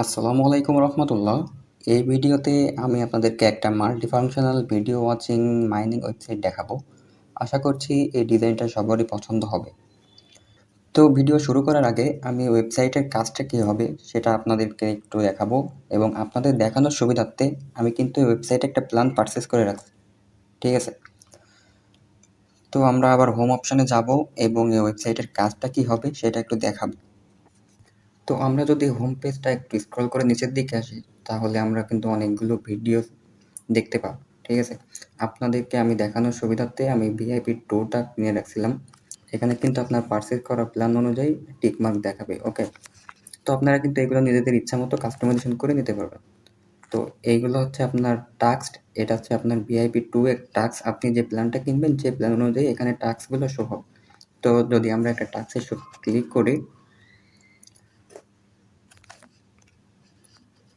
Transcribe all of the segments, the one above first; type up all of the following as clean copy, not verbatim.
আসসালামু আলাইকুম রহমতুল্লাহ। এই ভিডিওতে আমি আপনাদেরকে একটা multifunctional video watching mining website দেখাবো। আশা করছি এই ডিজাইনটা সবারই পছন্দ হবে। তো ভিডিও শুরু করার আগে আমি ওয়েবসাইটের কাজটা কী হবে সেটা আপনাদেরকে একটু দেখাবো এবং আপনাদের দেখানোর সুবিধার্থে আমি কিন্তু এই ওয়েবসাইটে একটা প্ল্যান পারচেস করে রাখছি। ঠিক আছে? তো আমরা আবার হোম অপশানে যাব এবং এই ওয়েবসাইটের কাজটা কী হবে সেটা একটু দেখাবো। তো আমরা যদি হোম পেজটা একটু স্ক্রল করে নিচের দিকে আসি, তাহলে আমরা কিন্তু অনেকগুলো ভিডিও দেখতে পাবো। ঠিক আছে? আপনাদেরকে আমি দেখানোর সুবিধার্থে আমি ভিআইপি ট্যুরটা কিনে রাখছিলাম। এখানে কিন্তু আপনার পারচেজ করা প্ল্যান অনুযায়ী টিক মার্ক দেখাবে। ওকে? তো আপনারা কিন্তু এগুলো নিজেদের ইচ্ছামতো কাস্টমাইজেশন করে নিতে পারবেন। তো এইগুলো হচ্ছে আপনার টাস্ক, এটা হচ্ছে আপনার ভিআইপি 2 এর টাস্ক। আপনি যে প্ল্যানটা কিনবেন সেই প্ল্যান অনুযায়ী এখানে টাস্কগুলো শো হবে। তো যদি আমরা একটা টাস্কের ক্লিক করি,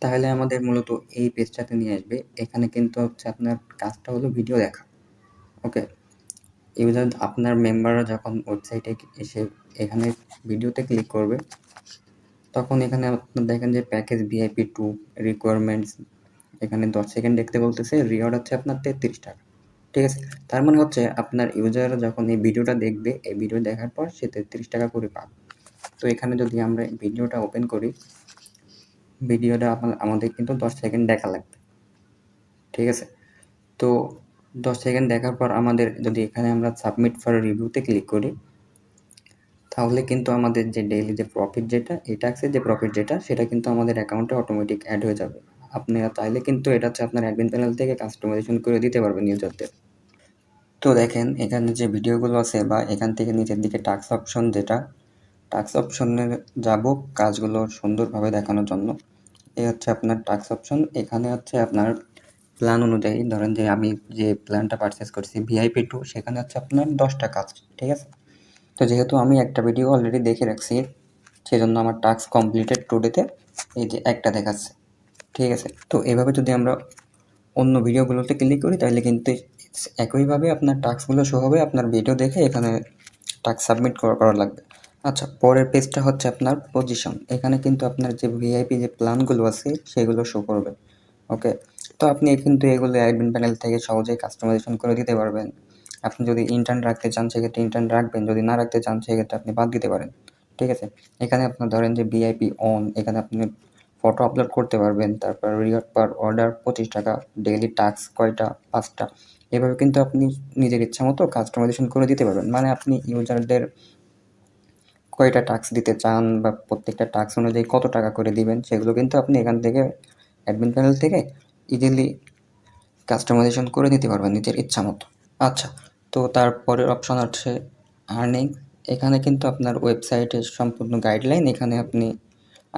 তাহলে আমাদের মূলত এই পেজটাতে নিয়ে আসবে। এখানে কিন্তু হচ্ছে আপনার কাজটা হলো ভিডিও দেখা। ওকে? ইউজার আপনার মেম্বাররা যখন ওয়েবসাইটে এসে এখানে ভিডিওতে ক্লিক করবে, তখন এখানে আপনার দেখেন যে প্যাকেজ ভিআইপি 2 রিকোয়ারমেন্টস এখানে 10 সেকেন্ড দেখতে বলতেছে, রিওয়ার্ড হচ্ছে আপনার ৳33। ঠিক আছে? তার মানে হচ্ছে আপনার ইউজাররা যখন এই ভিডিওটা দেখবে, এই ভিডিও দেখার পর সে ৳33 করে পাবে। তো এখানে যদি আমরা ভিডিওটা ওপেন করি, ভিডিওটা আমাদের কিন্তু 10 সেকেন্ড দেখা লাগবে। ঠিক আছে? তো 10 সেকেন্ড দেখার পর আমাদের যদি এখানে আমরা সাবমিট ফর রিভিউতে ক্লিক করি, তাহলে কিন্তু আমাদের যে ডেইলি যে প্রফিট যেটা, এই ট্যাক্সের যে প্রফিট যেটা, সেটা কিন্তু আমাদের অ্যাকাউন্টে অটোমেটিক অ্যাড হয়ে যাবে। আপনারা চাইলে কিন্তু এটা হচ্ছে আপনার অ্যাডমিন প্যানেল থেকে কাস্টমাইজেশন করে দিতে পারবেন ইউজারদের। তো দেখেন এখানে যে ভিডিওগুলো আছে বা এখান থেকে নিচের দিকে টাস্ক অপশন যেটা, টাস্ক অপশনে যাব কাজগুলো সুন্দরভাবে দেখানোর জন্য। এই হচ্ছে আপনার টাস্ক অপশন। এখানে হচ্ছে আপনার প্ল্যান অনুযায়ী ধরেন যে আমি যে প্ল্যানটা পারচেজ করছি ভিআইপি 2, সেখানে হচ্ছে আপনার 10টা কাজ। ঠিক আছে? তো যেহেতু আমি একটা ভিডিও অলরেডি দেখে রাখছি, সেজন্য আমার টাস্ক কমপ্লিটেড টুডেতে এই যে একটা দেখাচ্ছে। ঠিক আছে? তো এভাবে যদি আমরা অন্য ভিডিওগুলোতে ক্লিক করি, তাহলে কিন্তু একইভাবে আপনার টাস্কগুলো শো হবে। আপনার ভিডিও দেখে এখানে টাস্ক সাবমিট করা লাগবে। আচ্ছা, পরের পেজটা হচ্ছে আপনার পজিশন। এখানে কিন্তু আপনার যে ভিআইপি যে প্ল্যানগুলো আছে সেগুলো শো করবে। ওকে? তো আপনি কিন্তু এগুলো অ্যাডমিন প্যানেল থেকে সহজেই কাস্টমাইজেশন করে দিতে পারবেন। আপনি যদি ইন্টার্ন রাখতে চান সেক্ষেত্রে ইন্টার্ন রাখবেন, যদি না রাখতে চান সেক্ষেত্রে আপনি বাদ দিতে পারেন। ঠিক আছে? এখানে আপনার ধরেন যে ভিআইপি অন, এখানে আপনি ফটো আপলোড করতে পারবেন। তারপর reward per order ৳25, daily task কয়টা? 5টা। এভাবে কিন্তু আপনি নিজের ইচ্ছামতো কাস্টমাইজেশন করে দিতে পারবেন। মানে আপনি ইউজারদের কয়টা টাস্ক দিতে চান বা প্রত্যেকটা টাস্ক অনুযায়ী কত টাকা করে দিবেন, সেগুলো কিন্তু আপনি এখান থেকে অ্যাডমিন প্যানেল থেকে ইজিলি কাস্টমাইজেশন করে নিতে পারবেন নিজের ইচ্ছামতো। আচ্ছা, তো তারপরের অপশন হচ্ছে আর্নিং। এখানে কিন্তু আপনার ওয়েবসাইটের সম্পূর্ণ গাইডলাইন এখানে আপনি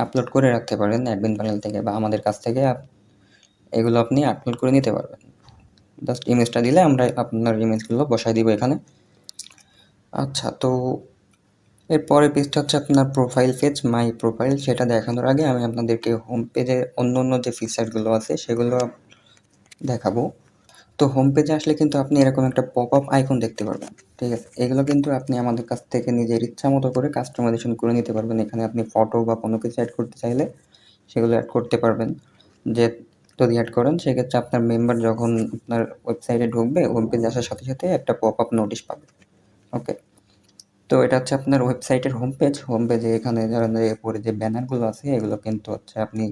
আপলোড করে রাখতে পারেন অ্যাডমিন প্যানেল থেকে বা আমাদের কাছ থেকে এগুলো আপনি আপলোড করে নিতে পারবেন। জাস্ট ইমেজটা দিলে আমরা আপনার ইমেজগুলো বসায় দিব এখানে। আচ্ছা, তো এর পরের পেজটা হচ্ছে আপনার প্রোফাইল পেজ, মাই প্রোফাইল। সেটা দেখানোর আগে আমি আপনাদেরকে হোম পেজের অন্য যে ফিচারগুলো আছে সেগুলো দেখাবো। তো হোম পেজে আসলে কিন্তু আপনি এরকম একটা পপ আপ আইকন দেখতে পারবেন। ঠিক আছে? এগুলো কিন্তু আপনি আমাদের কাছ থেকে নিজের ইচ্ছামতো করে কাস্টমাইজেশন করে নিতে পারবেন। এখানে আপনি ফটো বা কোনো কিছু অ্যাড করতে চাইলে সেগুলো অ্যাড করতে পারবেন। যে যদি অ্যাড করেন সেক্ষেত্রে আপনার মেম্বার যখন আপনার ওয়েবসাইটে ঢুকবে, হোম পেজে আসার সাথে, সাথে একটা পপ আপ নোটিশ পাবে। ওকে? তো এটা হচ্ছে আপনার ওয়েবসাইটের হোম পেজ। হোম পেজে এখানে ধরেন যে উপরে যে ব্যানারগুলো আছে এগুলো কিন্তু হচ্ছে আপনি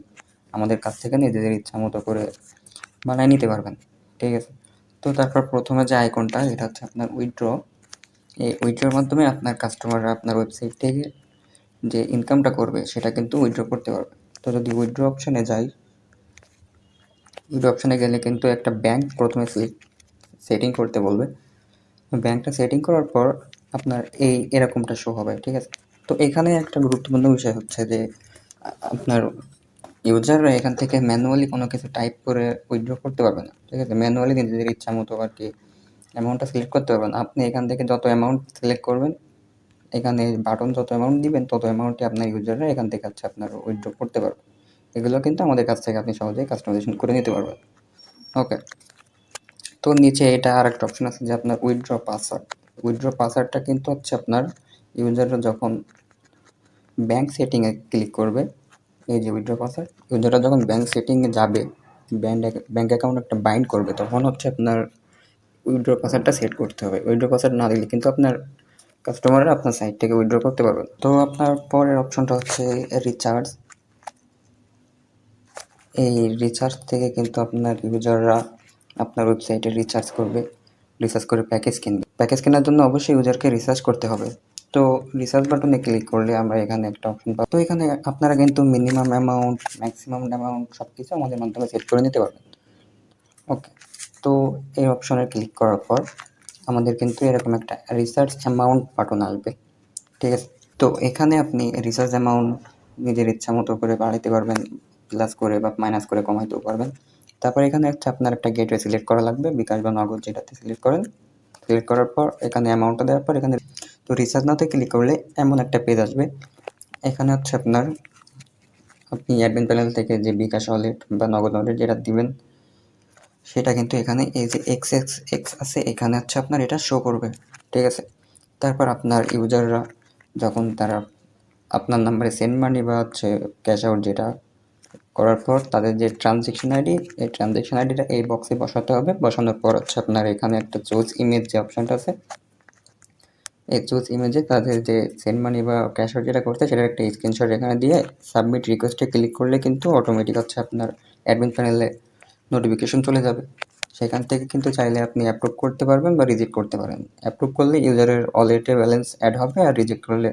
আমাদের কাছ থেকে নিজেদের ইচ্ছামতো করে বানায় নিতে পারবেন। ঠিক আছে? তো তারপর ১ম এ যে আইকনটা এটা হচ্ছে আপনার উইথড্র। এই উইথড্রর মাধ্যমে আপনার কাস্টমাররা আপনার ওয়েবসাইট থেকে যে ইনকামটা করবে সেটা কিন্তু উইথড্র করতে পারবে। তো যদি উইথড্র অপশনে যাই, উইথড্র অপশনে গেলে কিন্তু একটা ব্যাংক ১ম এ সেটিং করতে বলবে। ব্যাংকটা সেটিং করার পর আপনার এরকমটা শো হবে। ঠিক আছে? তো এখানে একটা গুরুত্বপূর্ণ বিষয় হচ্ছে যে আপনার ইউজাররা এখান থেকে ম্যানুয়ালি কোনো কিছু টাইপ করে উইথড্র করতে পারবে না। ঠিক আছে? ম্যানুয়ালি নিজেদের ইচ্ছামতো আরকি অ্যামাউন্টটা সিলেক্ট করতে পারবেন। আপনি এখান থেকে যত অ্যামাউন্ট সিলেক্ট করবেন, এখানে বাটন যত অ্যামাউন্ট দিবেন তত অ্যামাউন্টই আপনার ইউজাররা এখান থেকে হচ্ছে আপনার উইথড্র করতে পারবে। এগুলো কিন্তু আমাদের কাছ থেকে আপনি সহজেই কাস্টমাইজেশন করে নিতে পারবেন। ওকে? তো নিচে এটা আরেকটা অপশন আছে যে আপনার উইথড্র পাসওয়ার্ড। উইথড্র পাসওয়ার্ডটা কিন্তু হচ্ছে আপনার ইউজাররা যখন ব্যাংক সেটিংয়ে ক্লিক করবে, এই যে উইথড্র প্রসেস, উইথড্রটা যখন ব্যাঙ্ক সেটিংয়ে যাবে, ব্যাঙ্ক অ্যাকাউন্ট একটা বাইন্ড করবে, তখন হচ্ছে আপনার উইথড্র পাসওয়ার্ডটা সেট করতে হবে। উইথড্র পাসওয়ার্ড না দিলে কিন্তু আপনার কাস্টমাররা আপনার সাইট থেকে উইথড্র করতে পারবে। তো আপনার পরের অপশনটা হচ্ছে রিচার্জ। এই রিচার্জ থেকে কিন্তু আপনার ইউজাররা আপনার ওয়েবসাইটে রিচার্জ করবে, রিচার্জ করে প্যাকেজ কিনবে। প্যাকেজ কেনার জন্য অবশ্যই ইউজারকে রিচার্জ করতে হবে। তো রিচার্জ বাটনে ক্লিক করলে আমরা এখানে একটা অপশন পাবো। তো এখানে আপনারা কিন্তু মিনিমাম অ্যামাউন্ট, ম্যাক্সিমাম অ্যামাউন্ট সব কিছু আমাদের মাধ্যমে সেট করে নিতে পারবেন। ওকে, তো এই অপশনে ক্লিক করার পর আমাদের কিন্তু এরকম একটা রিচার্জ অ্যামাউন্ট বাটন আসবে, ঠিক আছে? তো এখানে আপনি রিচার্জ অ্যামাউন্ট নিজের ইচ্ছা মতো করে বাড়াইতে পারবেন, প্লাস করে বা মাইনাস করে কমাইতেও পারবেন। তারপর এখানে হচ্ছে আপনার একটা গেটওয়ে সিলেক্ট করা লাগবে, বিকাশ বা নগদ যেটাতে সিলেক্ট করেন। সিলেক্ট করার পর এখানে অ্যামাউন্টটা দেওয়ার পর এখানে তো রিচার্জ নাওতে ক্লিক করলে এমন একটা পেজ আসবে। এখানে হচ্ছে আপনার আপনি অ্যাডমিন প্যানেল থেকে যে বিকাশ ওয়ালেট বা নগদ ওয়ালেট যেটা দিবেন সেটা কিন্তু এখানে এই যে এক্স এক্স এক্স আছে এখানে হচ্ছে আপনার এটা শো করবে, ঠিক আছে? তারপর আপনার ইউজাররা যখন তারা আপনার নাম্বারে সেন্ড মানি বা হচ্ছে ক্যাশ আউট যেটা করার পর তাদের যে ট্রানজ্যাকশন আইডি, এই ট্রানজ্যাকশন আইডিটা এই বক্সে বসাতে হবে। বসানোর পর হচ্ছে আপনার এখানে একটা চুজ ইমেজ যে অপশনটা আছে, এই চুজ ইমেজে তাদের যে সেন্ড মানি বা ক্যাশ আউট যেটা করতে সেটার একটা স্ক্রিনশট এখানে দিয়ে সাবমিট রিকোয়েস্টে ক্লিক করলে কিন্তু অটোমেটিক হচ্ছে আপনার অ্যাডমিন প্যানেলে নোটিফিকেশন চলে যাবে। সেখান থেকে কিন্তু চাইলে আপনি অ্যাপ্রুভ করতে পারবেন বা রিজেক্ট করতে পারেন। অ্যাপ্রুভ করলে ইউজারের ওয়ালেটে ব্যালেন্স অ্যাড হবে, আর রিজেক্ট করলে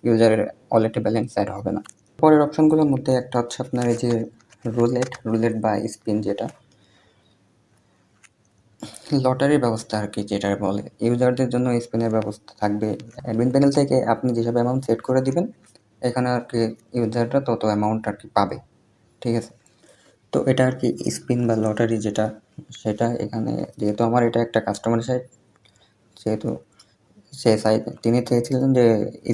ইউজারের ওয়ালেটে ব্যালেন্স অ্যাড হবে না। পরের অপশনগুলোর মধ্যে একটা হচ্ছে আপনার এই যে রুলেট বা স্পিন, যেটা লটারির ব্যবস্থা আর কি যেটা বলে, ইউজারদের জন্য স্পিনের ব্যবস্থা থাকবে। অ্যাডমিন প্যানেল থেকে আপনি যেসব অ্যামাউন্ট সেট করে দিবেন এখানে আর কি ইউজাররা তত অ্যামাউন্ট আর কি পাবে, ঠিক আছে? তো এটা আর কি স্পিন বা লটারি যেটা, সেটা এখানে যেহেতু আমার এটা একটা কাস্টমার সাইট, সেহেতু সে সাইট তিনি চেয়েছিলেন যে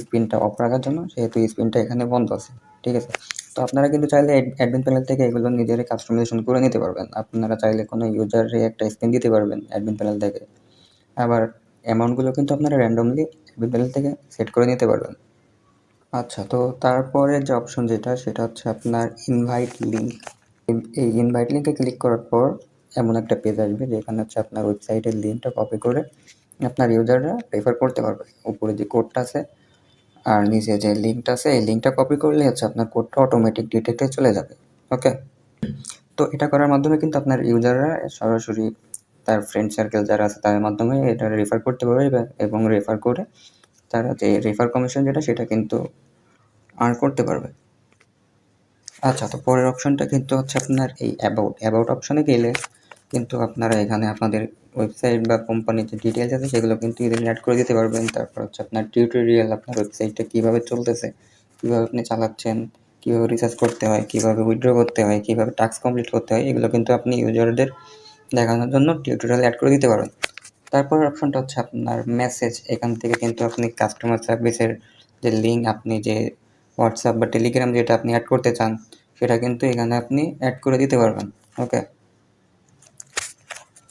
স্পিনটা অফ রাখার জন্য, সেহেতু স্পিনটা এখানে বন্ধ আছে, ঠিক আছে? তো আপনারা কিন্তু চাইলে অ্যাডমিন প্যানেল থেকে এগুলো নিজেরাই কাস্টমাইজেশন করে নিতে পারবেন। আপনারা চাইলে কোনো ইউজারে একটা স্পিন দিতে পারবেন অ্যাডমিন প্যানেল থেকে। আবার অ্যামাউন্টগুলো কিন্তু আপনারা র্যান্ডমলি অ্যাডমিন প্যানেল থেকে সেট করে নিতে পারবেন। আচ্ছা, তো তারপরে যে অপশন যেটা সেটা হচ্ছে আপনার ইনভাইট লিঙ্ক। এই ইনভাইট লিঙ্কে ক্লিক করার পর এমন একটা পেজ আসবে যেখানে হচ্ছে আপনার ওয়েবসাইটের লিঙ্কটা কপি করে আপনার ইউজাররা রেফার করতে পারবে। উপরে যে কোডটা আছে আর নিচে যে লিঙ্কটা আছে, এই লিঙ্কটা কপি করলে হচ্ছে আপনার কোডটা অটোমেটিক ডিটেক্টে চলে যাবে। ওকে, তো এটা করার মাধ্যমে কিন্তু আপনার ইউজাররা সরাসরি তার ফ্রেন্ড সার্কেল যারা আছে তাদের মাধ্যমে এটা রেফার করতে পারবে এবং রেফার করে তারা যে রেফার কমিশন যেটা সেটা কিন্তু আর্ন করতে পারবে। আচ্ছা, তো পরের অপশনটা কিন্তু হচ্ছে আপনার এই অ্যাবাউট অপশনে গেলে কিন্তু আপনারা এখানে আপনাদের ওয়েবসাইট বা কোম্পানির যে ডিটেলস আছে সেগুলো কিন্তু ইজিলি অ্যাড করে দিতে পারবেন। তারপর হচ্ছে আপনার টিউটোরিয়াল, আপনার ওয়েবসাইটটা কীভাবে চলতেছে, কীভাবে আপনি চালাচ্ছেন, কীভাবে রিসার্চ করতে হয়, কীভাবে উইথড্র করতে হয়, কীভাবে টাস্ক কমপ্লিট করতে হয়, এগুলো কিন্তু আপনি ইউজারদের দেখানোর জন্য টিউটোরিয়াল অ্যাড করে দিতে পারেন। তারপরের অপশনটা হচ্ছে আপনার মেসেজ। এখান থেকে কিন্তু আপনি কাস্টমার সার্ভিসের যে লিঙ্ক, আপনি যে হোয়াটসঅ্যাপ বা টেলিগ্রাম যেটা আপনি অ্যাড করতে চান সেটা কিন্তু এখানে আপনি অ্যাড করে দিতে পারবেন। ওকে,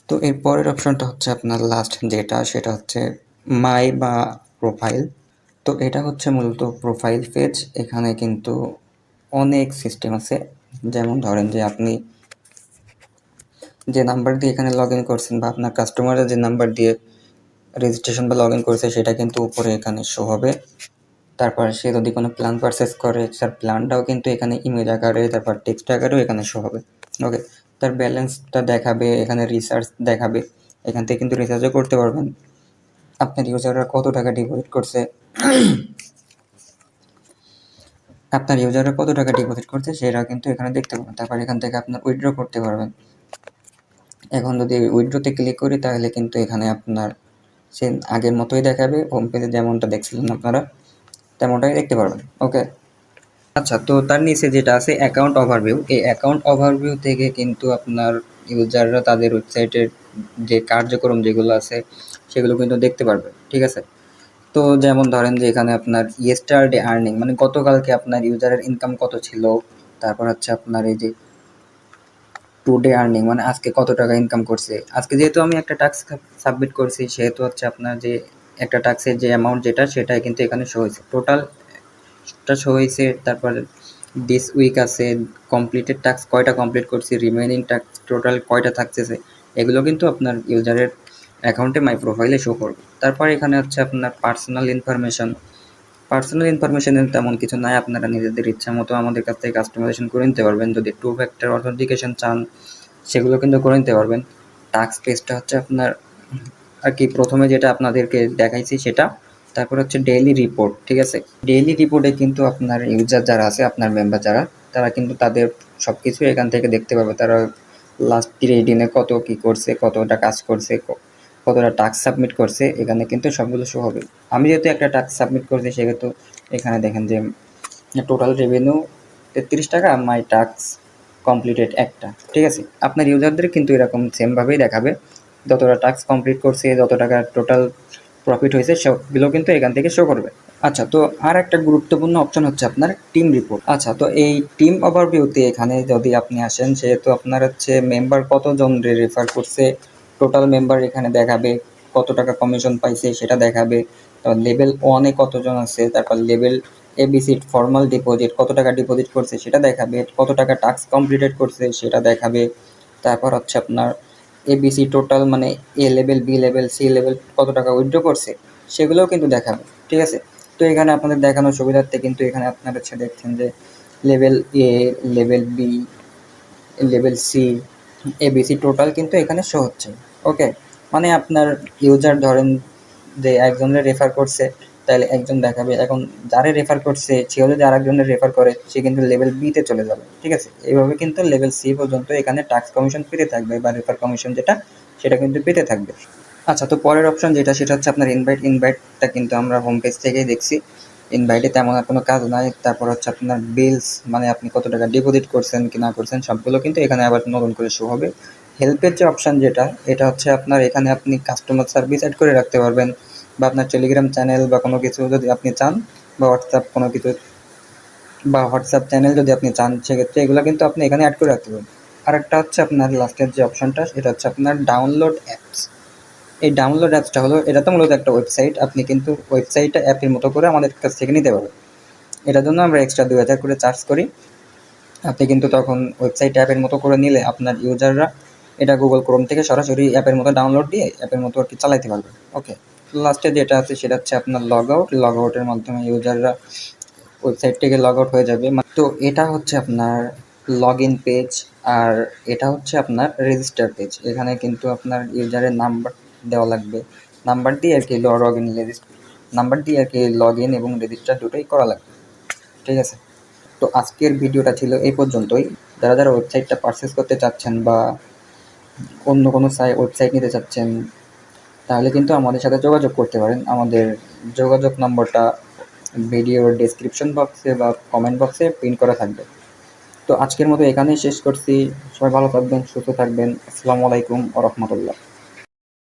তো এর পরের অপশনটা হচ্ছে আপনার লাস্ট যেটা, সেটা হচ্ছে মাই বা প্রোফাইল। তো এটা হচ্ছে মূলত প্রোফাইল পেজ। এখানে কিন্তু অনেক সিস্টেম আছে। যেমন ধরেন যে আপনি যে নাম্বার দিয়ে এখানে লগ ইন করছেন বা আপনার কাস্টমাররা যে নাম্বার দিয়ে রেজিস্ট্রেশন বা লগ ইন করেছে সেটা কিন্তু উপরে এখানে শো হবে। তারপর সে যদি কোনো প্ল্যান পারচেস করে তার প্ল্যানটাও কিন্তু এখানে ইমেজ আকারে, তারপর টেক্সট আকারেও এখানে শো হবে। ওকে, তার ব্যালেন্সটা দেখাবে, এখানে রিসার্চ দেখাবে। এখান থেকে কিন্তু রিসার্চও করতে পারবেন আপনার ইউজাররা কত টাকা ডিপোজিট করছে, সেটা কিন্তু এখানে দেখতে পাবেন। তারপর এখান থেকে আপনার উইথড্র করতে পারবেন। এখন যদি উইথড্রতে ক্লিক করি তাহলে কিন্তু এখানে আপনার সে আগের মতোই দেখাবে, হোম পেজে যেমনটা দেখছিলেন আপনারা তেমনটাই দেখতে পারবেন। ওকে, আচ্ছা, তো তার নিচে যেটা আছে অ্যাকাউন্ট ওভারভিউ, এই অ্যাকাউন্ট ওভারভিউ থেকে কিন্তু আপনার ইউজাররা তাদের ওয়েবসাইটের যে কার্যক্রম যেগুলো আছে সেগুলো কিন্তু দেখতে পারবে, ঠিক আছে? তো যেমন ধরেন যে এখানে আপনার ইয়েস্টারডে আর্নিং, মানে গতকালকে আপনার ইউজারের ইনকাম কত ছিল। তারপর হচ্ছে আপনার এই যে টুডে আর্নিং, মানে আজকে কত টাকা ইনকাম করছে। আজকে যেহেতু আমি একটা টাস্ক সাবমিট করছি সেহেতু হচ্ছে আপনার যে একটা টাস্কের যে অ্যামাউন্ট যেটা সেটাই কিন্তু এখানে শো হয়েছে, টোটালটা শো হয়েছে। তারপর দিস উইক আছে, কমপ্লিটেড টাস্ক কয়টা কমপ্লিট করছি, রিমেইনিং টাস্ক টোটাল কয়টা থাকতেছে, এগুলো কিন্তু আপনার ইউজারের অ্যাকাউন্টে মাই প্রোফাইলে শো করবে। তারপর এখানে হচ্ছে আপনার পার্সোনাল ইনফরমেশনের তেমন কিছু নাই, আপনারা নিজেদের ইচ্ছা মতো আমাদের কাছ থেকে কাস্টমাইজেশন করে নিতে পারবেন। যদি 2 ফ্যাক্টর অথেন্টিকেশন চান সেগুলো কিন্তু করে নিতে পারবেন। টাস্ক পেজটা হচ্ছে আপনার আর কি প্রথমে যেটা আপনাদেরকে দেখাইছি সেটা, তারপর হচ্ছে ডেইলি রিপোর্ট, ঠিক আছে। ডেইলি রিপোর্টে কিন্তু আপনার ইউজার যারা আছে, আপনার মেম্বার যারা, তারা কিন্তু তাদের সব কিছু এখান থেকে দেখতে পাবে। তারা লাস্ট 3 দিনে কত কী করছে, কতটা কাজ করছে, কতটা টাস্ক সাবমিট করছে, এখানে কিন্তু সবগুলো শো হবে। আমি যেহেতু একটা টাস্ক সাবমিট করছি সেহেতু এখানে দেখেন যে টোটাল রেভিনিউ 33 টাকা, মাই টাস্ক কমপ্লিটেড একটা, ঠিক আছে। আপনার ইউজারদের কিন্তু এরকম সেমভাবেই দেখাবে, যতটা টাস্ক কমপ্লিট করছে, যত টাকা টোটাল প্রফিট হয়েছে সবগুলো কিন্তু এখান থেকে শো করবে। আচ্ছা, তো আর একটা গুরুত্বপূর্ণ অপশন হচ্ছে আপনার টিম রিপোর্ট। আচ্ছা, তো এই টিম ওভারভিউতে এখানে যদি আপনি আসেন, সেহেতু আপনার হচ্ছে মেম্বার কতজন রেফার করছে, টোটাল মেম্বার এখানে দেখাবে, কত টাকা কমিশন পাইছে সেটা দেখাবে, তারপর লেভেল 1-এ কতজন আছে, তারপর লেভেল এবিসি ফর্মাল ডিপোজিট কত টাকা ডিপোজিট করছে সেটা দেখাবে, কত টাকা টাস্ক কমপ্লিটেড করছে সেটা দেখাবে, তারপর হচ্ছে আপনার এবিসি টোটাল মানে A level, B level, C level কত টাকা উইথড্র করছে সেগুলোও কিন্তু দেখাবে, ঠিক আছে। তো এখানে আপনাদের দেখানোর সুবিধার্থে কিন্তু এখানে আপনারা হচ্ছে দেখছেন যে level A, level B, level C, ABC total কিন্তু এখানে শো হচ্ছে। ওকে, মানে আপনার ইউজার ধরেন যে একজনের রেফার করছে, তাহলে একজন দেখাবে, এখন যারে রেফার করছে সেও যদি আরেকজনের রেফার করে সে কিন্তু লেভেল বিতে চলে যাবে, ঠিক আছে। এইভাবে কিন্তু লেভেল সি পর্যন্ত এখানে টাস্ক কমিশন পেতে থাকবে, বা রেফার কমিশন যেটা সেটা কিন্তু পেতে থাকবে। আচ্ছা, তো পরের অপশন যেটা সেটা হচ্ছে আপনার ইনভাইটটা কিন্তু আমরা হোম পেজ থেকেই দেখছি। ইনভাইটে তেমন আর কোনো কাজ নাই। তারপর হচ্ছে আপনার বিলস, মানে আপনি কত টাকা ডিপোজিট করছেন কি না করছেন সবগুলো কিন্তু এখানে আবার নতুন করে শো হবে। হেল্পের যে অপশান যেটা, এটা হচ্ছে আপনার এখানে আপনি কাস্টমার সার্ভিস অ্যাড করে রাখতে পারবেন, বা আপনার টেলিগ্রাম চ্যানেল বা কোনো কিছু যদি আপনি চান, বা হোয়াটসঅ্যাপ কোনো কিছু, বা হোয়াটসঅ্যাপ চ্যানেল যদি আপনি চান, সেক্ষেত্রে এগুলো কিন্তু আপনি এখানে অ্যাড করে রাখতে পারবেন। আরেকটা হচ্ছে আপনার লাস্টের যে অপশানটা সেটা হচ্ছে আপনার ডাউনলোড অ্যাপস। এই ডাউনলোড অ্যাপসটা হলো, এটা তো মূলত একটা ওয়েবসাইট, আপনি কিন্তু ওয়েবসাইটটা অ্যাপের মতো করে আমাদের কাছ থেকে নিতে পারবেন। এটার জন্য আমরা এক্সট্রা 2000 করে চার্জ করি। আপনি কিন্তু তখন ওয়েবসাইট অ্যাপের মতো করে নিলে আপনার ইউজাররা এটা গুগল ক্রোম থেকে সরাসরি অ্যাপের মতো ডাউনলোড দিয়ে অ্যাপের মতো আর কি চালাইতে পারবে। ওকে, লাস্টে যেটা আছে সেটা হচ্ছে আপনার লগ আউটের মাধ্যমে ইউজাররা ওয়েবসাইট থেকে লগ আউট হয়ে যাবে। তো এটা হচ্ছে আপনার লগ ইন পেজ, আর এটা হচ্ছে আপনার রেজিস্টার পেজ। এখানে কিন্তু আপনার ইউজারের নাম্বার দেওয়া লাগবে, নাম্বার দিয়ে আর কি নাম্বার দিয়ে আর কি লগ ইন এবং রেজিস্টার দুটোই করা লাগবে, ঠিক আছে। তো আজকের ভিডিওটা ছিল এই পর্যন্তই। যারা যারা ওয়েবসাইটটা পারচেস করতে চাচ্ছেন বা অন্য কোনো ওয়েবসাইট নিতে চাচ্ছেন, তাহলে কিন্তু আমাদের সাথে যোগাযোগ করতে পারেন। আমাদের যোগাযোগ নম্বরটা ভিডিওর ডেসক্রিপশন বক্সে বা কমেন্ট বক্সে পিন করা থাকবে। তো আজকের মতো এখানেই শেষ করছি। সবাই ভালো থাকবেন, সুস্থ থাকবেন। আসসালামু আলাইকুম ওয়া রাহমাতুল্লাহ।